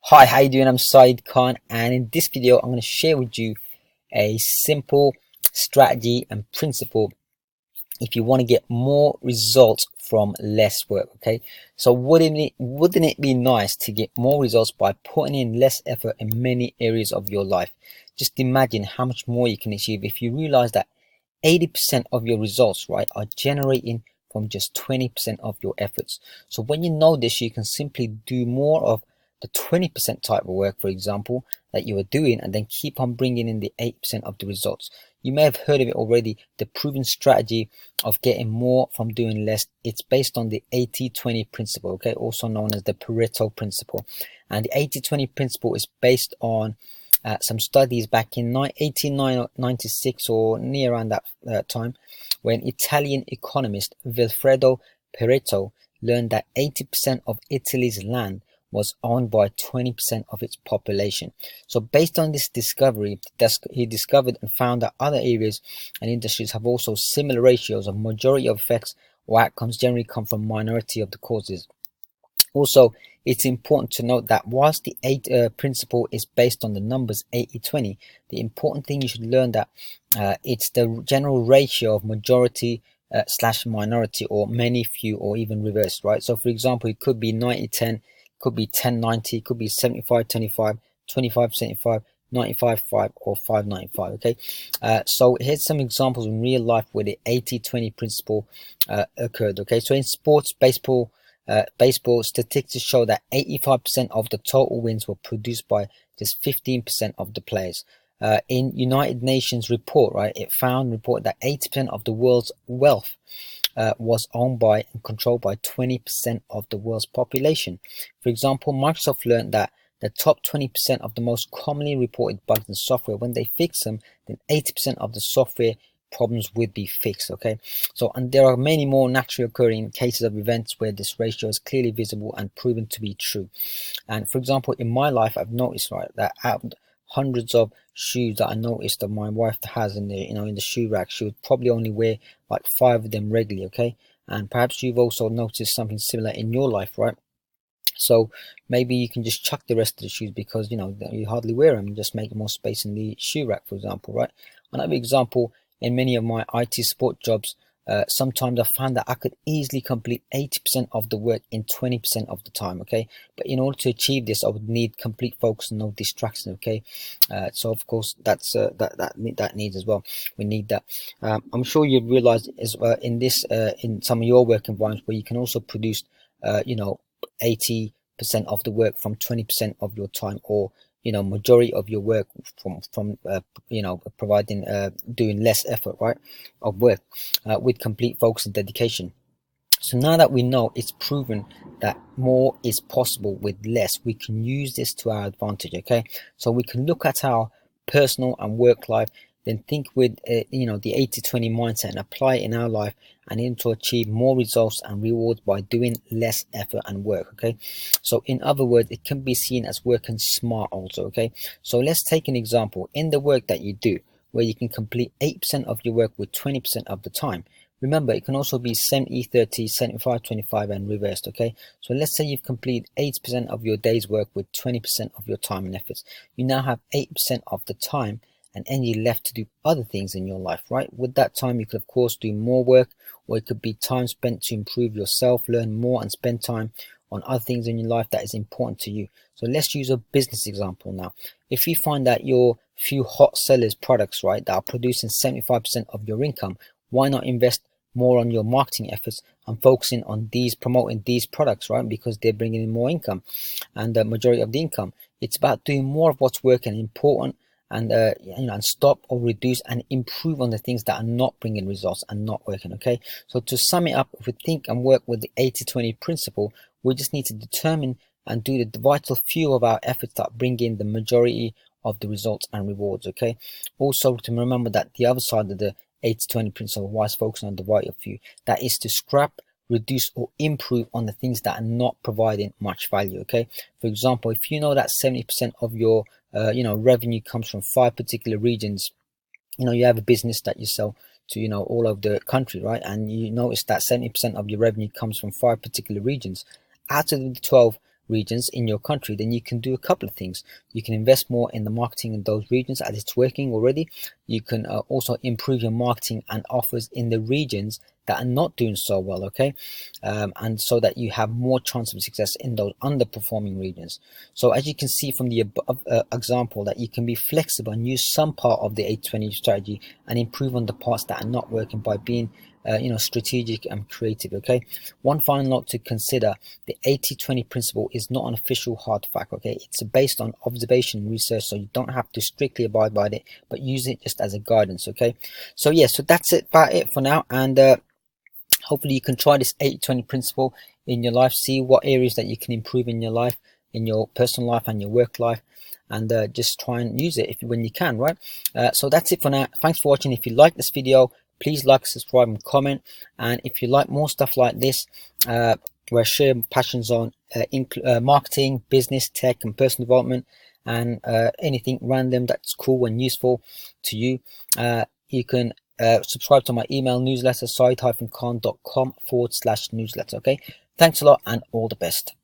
Hi, how you doing? I'm Saeed Khan, and in this video I'm going to share with you a simple strategy and principle if you want to get more results from less work. Okay, so wouldn't it be nice to get more results by putting in less effort in many areas of your life? Just imagine how much more you can achieve if you realize that 80% of your results, right, are generating from just 20% of your efforts. So when you know this, you can simply do more of the 20% type of work, for example, that you are doing, and then keep on bringing in the 8% of the results. You may have heard of it already, the proven strategy of getting more from doing less. It's based on the 80-20 principle, okay, also known as the Pareto principle. And the 80-20 principle is based on some studies back in 1896 or near around that time, when Italian economist Vilfredo Pareto learned that 80% of Italy's land was owned by 20% of its population. So based on this discovery, he discovered and found that other areas and industries have also similar ratios of majority of effects or outcomes generally come from minority of the causes. Also, it's important to note that whilst the principle is based on the numbers 80-20, the important thing you should learn that it's the general ratio of majority slash minority, or many, few, or even reversed, right? So for example, it could be 90-10, could be 10-90, could be 75-25, 25-75, 95-5, or 5-95. Okay, so here's some examples in real life where the 80-20 principle occurred. Okay, so in sports, baseball statistics show that 85% of the total wins were produced by just 15% of the players. In United Nations report, right, it reported that 80% of the world's wealth was owned by and controlled by 20% of the world's population. For example, Microsoft learned that the top 20% of the most commonly reported bugs in software, when they fix them, then 80% of the software problems would be fixed. Okay, so, and there are many more naturally occurring cases of events where this ratio is clearly visible and proven to be true. And for example, in my life, I've noticed, right, that out of hundreds of shoes that I noticed that my wife has in the in the shoe rack, she would probably only wear like 5 of them regularly. Okay, and perhaps you've also noticed something similar in your life, right? So maybe you can just chuck the rest of the shoes because you hardly wear them, and just make more space in the shoe rack, for example, right? Another example, in many of my IT support jobs, sometimes I found that I could easily complete 80% of the work in 20% of the time. Okay, but in order to achieve this, I would need complete focus and no distraction. Okay, so of course that's that needs as well. We need that. I'm sure you realize as well in this in some of your work environments where you can also produce 80% of the work from 20% of your time, or majority of your work from providing doing less effort, right, of work, with complete focus and dedication. So now that we know it's proven that more is possible with less, we can use this to our advantage. Okay, so we can look at our personal and work life, then think with the 80-20 mindset and apply it in our life, and aim to achieve more results and rewards by doing less effort and work. Okay, so in other words, it can be seen as working smart also. Okay, so let's take an example in the work that you do, where you can complete 8% of your work with 20% of the time. Remember, it can also be 70-30, 75-25, and reversed. Okay, so let's say you've completed 80% of your day's work with 20% of your time and efforts. You now have 8% of the time and energy left to do other things in your life, right? With that time, you could of course do more work, or it could be time spent to improve yourself, learn more, and spend time on other things in your life that is important to you. So let's use a business example now. If you find that your few hot sellers products, right, that are producing 75% of your income, why not invest more on your marketing efforts and focusing on promoting these products, right? Because they're bringing in more income, and the majority of the income. It's about doing more of what's working and important, and and stop or reduce and improve on the things that are not bringing results and not working. Okay, so to sum it up, if we think and work with the 80-20 principle, we just need to determine and do the vital few of our efforts that bring in the majority of the results and rewards. Okay, also to remember that the other side of the 80-20 principle, whilst focusing on the vital few, that is to scrap, reduce, or improve on the things that are not providing much value. Okay, for example, if you know that 70% of your revenue comes from 5 particular regions, you have a business that you sell to all over the country, right? And you notice that 70% of your revenue comes from 5 particular regions. Out of the 12 regions in your country, then you can do a couple of things. You can invest more in the marketing in those regions as it's working already. You can also improve your marketing and offers in the regions that are not doing so well, okay? And so that you have more chance of success in those underperforming regions. So as you can see from the above example, that you can be flexible and use some part of the 80-20 strategy and improve on the parts that are not working by being strategic and creative, okay? One final note to consider: the 80-20 principle is not an official hard fact, okay? It's based on observation and research, so you don't have to strictly abide by it, but use it just as a guidance, okay? So yeah, so that's about it for now, and hopefully you can try this 80-20 principle in your life, see what areas that you can improve in your life, in your personal life and your work life, and just try and use it when you can, right? So that's it for now. Thanks for watching. If you like this video, please like, subscribe and comment. And if you like more stuff like this, where I share passions on marketing, business, tech and personal development, and anything random that's cool and useful to you, you can subscribe to my email newsletter, saeed-khan.com/newsletter. Okay, thanks a lot and all the best.